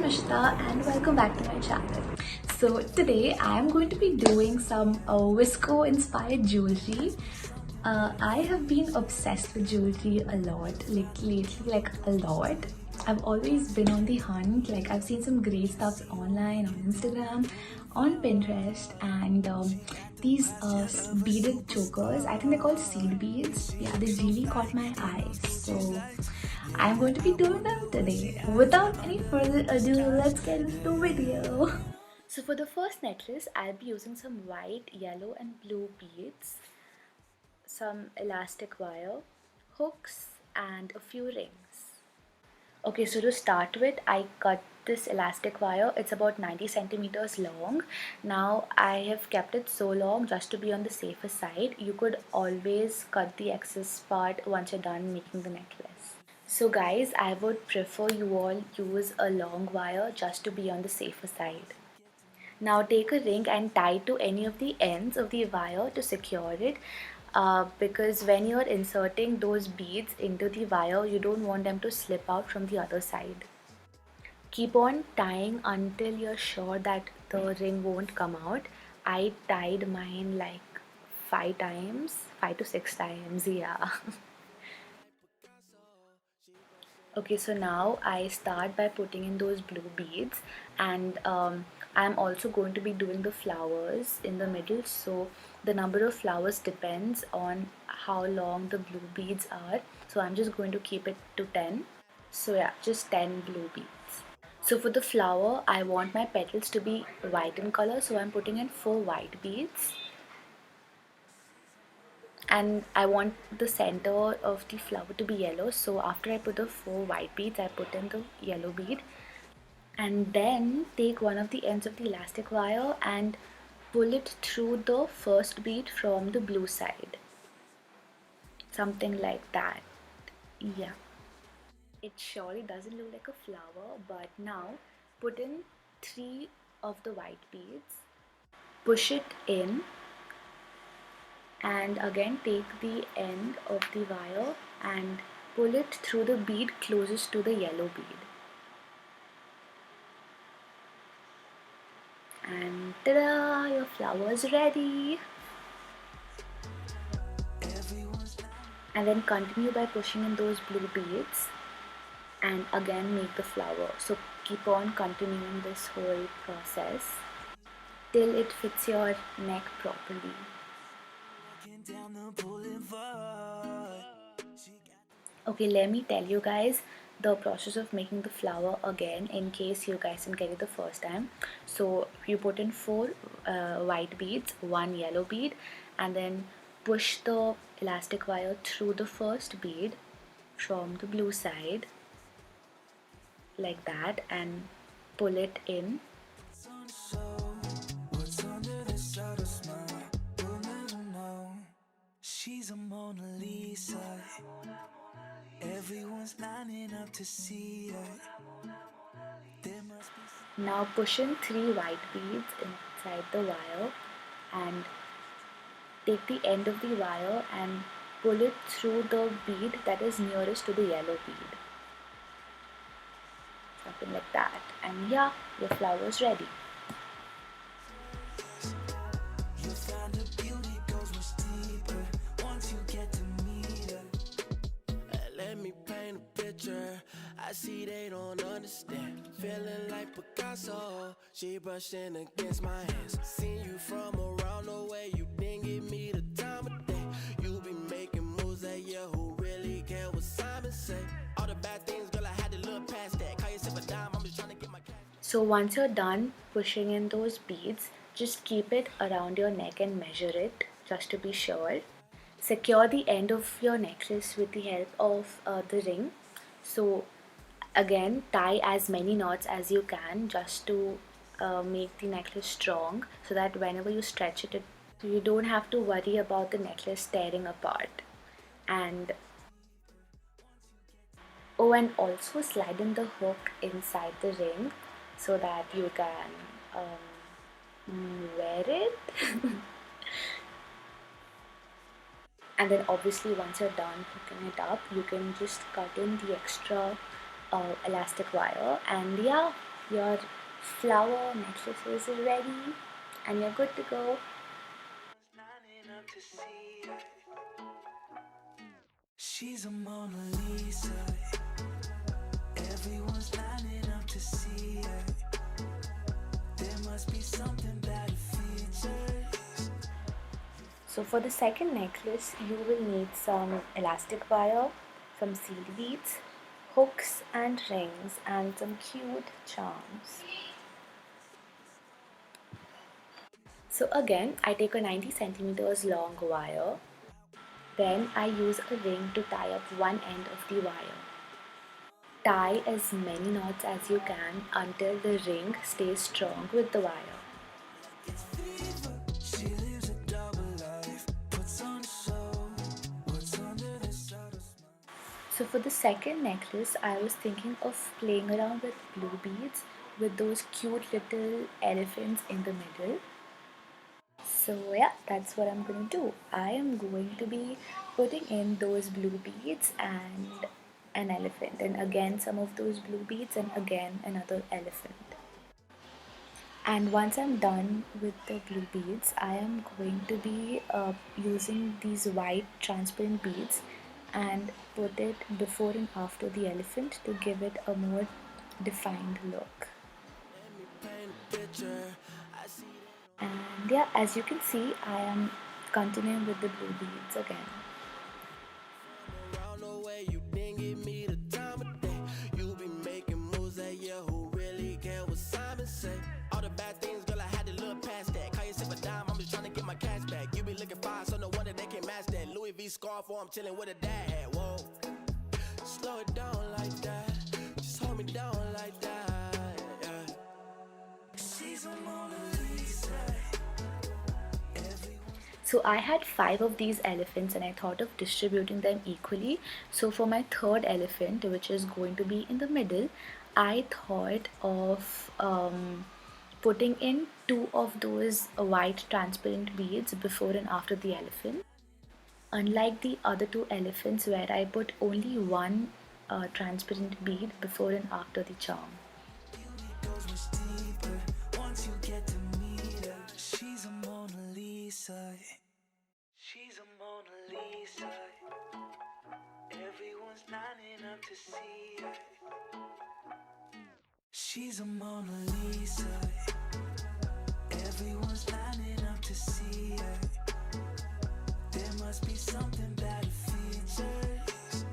Ishita and welcome back to my channel. So today I am going to be doing some Visco inspired jewelry. I have been obsessed with jewelry a lot, like lately, like a lot. I've always been on the hunt. Like I've seen some great stuff online, on Instagram, on Pinterest, and these beaded chokers. I think they're called seed beads. Yeah, they really caught my eye. So I'm going to be doing them today. Without any further ado, let's get into the video. So for the first necklace, I'll be using some white, yellow and blue beads, some elastic wire, hooks and a few rings. Okay, so to start with, I cut this elastic wire. It's about 90 centimeters long. Now I have kept it so long just to be on the safer side. You could always cut the excess part once you're done making the necklace. So guys, I would prefer you all use a long wire just to be on the safer side. Now take a ring and tie to any of the ends of the wire to secure it, because when you're inserting those beads into the wire, you don't want them to slip out from the other side. Keep on tying until you're sure that the ring won't come out. I tied mine like 5 times, 5 to 6 times, yeah. Okay, so now I start by putting in those blue beads, and I'm also going to be doing the flowers in the middle. So the number of flowers depends on how long the blue beads are. So I'm just going to keep it to 10. So yeah, just 10 blue beads. So for the flower, I want my petals to be white in color. So I'm putting in 4 white beads. And I want the center of the flower to be yellow, so after I put the 4 white beads, I put in the yellow bead, and then take one of the ends of the elastic wire and pull it through the first bead from the blue side, something like that. Yeah, it surely doesn't look like a flower, but now put in 3 of the white beads, push it in, and again take the end of the wire and pull it through the bead closest to the yellow bead, and ta-da, your flower is ready. And then continue by pushing in those blue beads and again make the flower. So keep on continuing this whole process till it fits your neck properly. Okay, let me tell you guys the process of making the flower again in case you guys didn't get it the first time. So you put in 4 white beads, 1 yellow bead, and then push the elastic wire through the first bead from the blue side like that and pull it in. She's a Mona Lisa. Everyone's lining up to see her. Now push in 3 white beads inside the wire and take the end of the wire and pull it through the bead that is nearest to the yellow bead. Something like that. And yeah, your flower is ready. I see they don't understand. Feeling like Picasso. She brushing against my hands. Seen you from around the way. You didn't give me the time of day. You be making moves that yeah, who really care what Simon say? All the bad things, girl, I had to look past that. Call yourself a dime, I'm just trying to get my cash. So once you're done pushing in those beads, just keep it around your neck and measure it just to be sure. Secure the end of your necklace with the help of the ring. So again, tie as many knots as you can just to make the necklace strong, so that whenever you stretch it, you don't have to worry about the necklace tearing apart. And oh, and also slide in the hook inside the ring so that you can wear it. And then obviously once you're done hooking it up, you can just cut in the extra elastic wire, and yeah, your flower necklace is ready and you're good to go. She's a Mona Lisa. Everyone's lining up to see her. There must be something about her features. So for the second necklace, you will need some elastic wire, some sealed beads, hooks and rings, and some cute charms. So again, I take a 90 centimeters long wire. Then I use a ring to tie up one end of the wire. Tie as many knots as you can until the ring stays strong with the wire. She lives a double life, puts on a show, what's under the subtle smile. So for the second necklace, I was thinking of playing around with blue beads with those cute little elephants in the middle. So yeah, that's what I'm going to do. I am going to be putting in those blue beads and an elephant, and again some of those blue beads and again another elephant. And once I'm done with the blue beads, I am going to be using these white transparent beads and put it before and after the elephant to give it a more defined look. And yeah, as you can see, I am continuing with the blue beads again. Around the way, you didn't give me the time of day. You be making moves that yeah, who really care what Simon say? All the bad things, girl, I had to look past that. Call yourself a dime, I'm just trying to get my cash back. You be looking fine, so no wonder they can't match that. Louis V scarf, or I'm chilling with a dad. Whoa, slow it down like that. Just hold me down like that. Yeah. She's a Mona Lisa. So I had 5 of these elephants and I thought of distributing them equally. So for my third elephant, which is going to be in the middle, I thought of putting in 2 of those white transparent beads before and after the elephant. Unlike the other 2 elephants where I put only one transparent bead before and after the charm. Goes much deeper once you get to meet her. She's a Mona Lisa. She's a Mona Lisa. Everyone's lining up to see her. She's a Mona Lisa. Everyone's lining up to see her. There must be something about her features.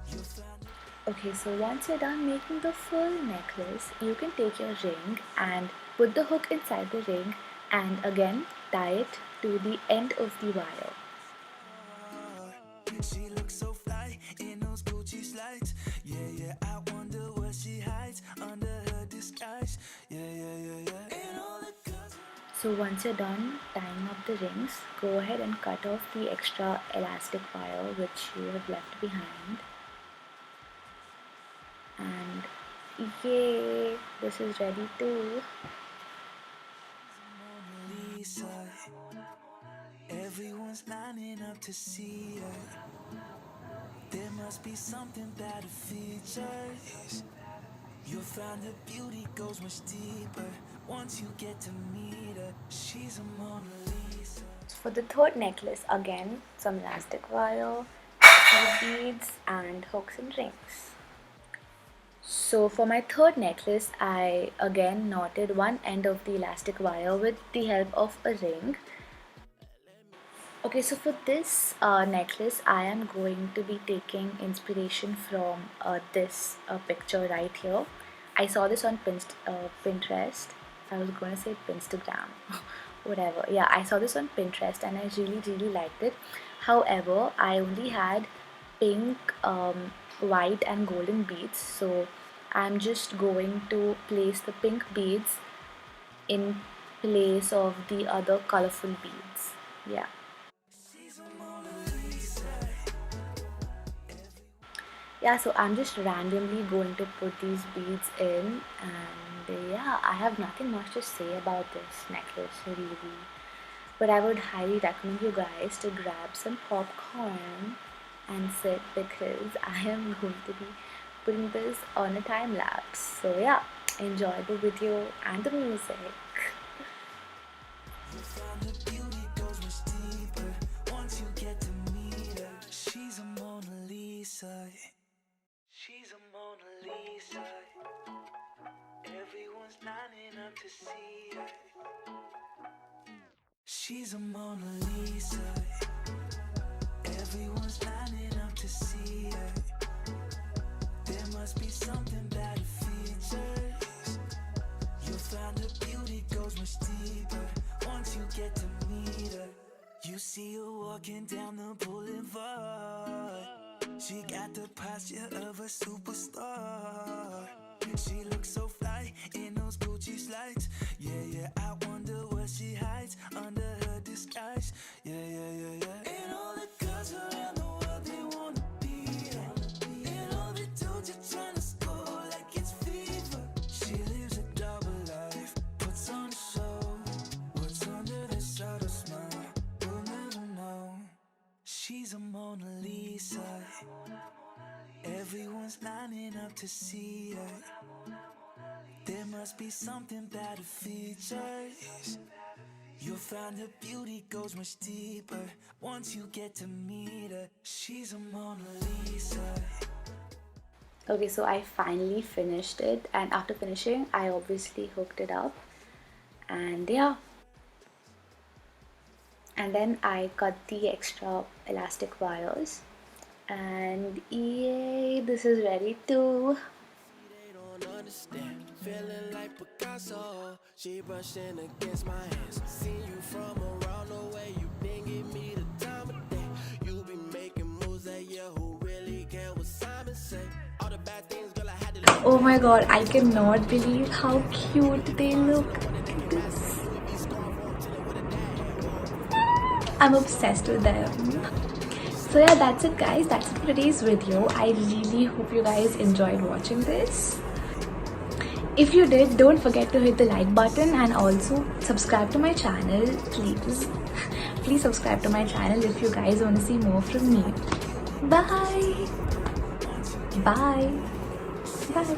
You'll find Okay, so once you're done making the full necklace, you can take your ring and put the hook inside the ring and again tie it to the end of the wire. she looks so fly in those Gucci slides. Yeah, yeah, I wonder what she hides under her disguise. Yeah, yeah, yeah, yeah. And all the girls. So once you're done tying up the rings, go ahead and cut off the extra elastic wire which you have left behind. And yay, this is ready too. Mona Lisa. Everyone's lining up to see her. There must be something about her features. You'll find her beauty goes much deeper once you get to meet her. She's a Mona Lisa. For the third necklace, again some elastic wire, some beads and hooks and rings. So for my third necklace, I again knotted one end of the elastic wire with the help of a ring. Okay, so for this necklace, I am going to be taking inspiration from this picture right here. I saw this on Pinterest. I was going to say Pinstagram, whatever. Yeah, I saw this on Pinterest and I really liked it. However, I only had pink, white and golden beads. So I'm just going to place the pink beads in place of the other colorful beads. Yeah. She's a Mona Lisa. Yeah, so I'm just randomly going to put these beads in, and yeah, I have nothing much to say about this necklace really, but I would highly recommend you guys to grab some popcorn and sit because I am going to be putting this on a time lapse. So yeah, enjoy the video and the music. You found the beauty goes much deeper once you get to meet her. She's a Mona Lisa. She's a Mona Lisa. Everyone's lining up to see her. She's a Mona Lisa. Everyone's lining up to see her. There must be something about her features. You'll find her beauty goes much deeper once you get to meet her. You see her walking down the boulevard. She got the posture of a superstar. She looks so fly in those Gucci slides. Yeah, yeah, I wonder what she hides under her disguise. Yeah, yeah, yeah, yeah. And all the girls around the world, they wanna be her. And all the dudes are trying to score like it's fever. She lives a double life, puts on a show. What's under the subtle smile, we'll never know. She's a Mona Lisa. Everyone's lining up to see her. There must be something about her features. You'll find her beauty goes much deeper once you get to meet her. She's a Mona Lisa. Okay, so I finally finished it, and after finishing I obviously hooked it up, and yeah, and then I cut the extra elastic wires, and yay, this is ready too. They don't understand. Feeling like Picasso. She brushing against my hands. Seen you from around the way. You didn't give me the time of day. You be making moves that yeah, who really care what Simon say? All the bad things, girl, I had to look. Oh my god, I cannot believe how cute they look. Look at this. I'm obsessed with them. So yeah, that's it guys, that's it for today's video. I really hope you guys enjoyed watching this. If you did, don't forget to hit the like button and also subscribe to my channel, please. Please subscribe to my channel if you guys want to see more from me. Bye. Bye. Bye.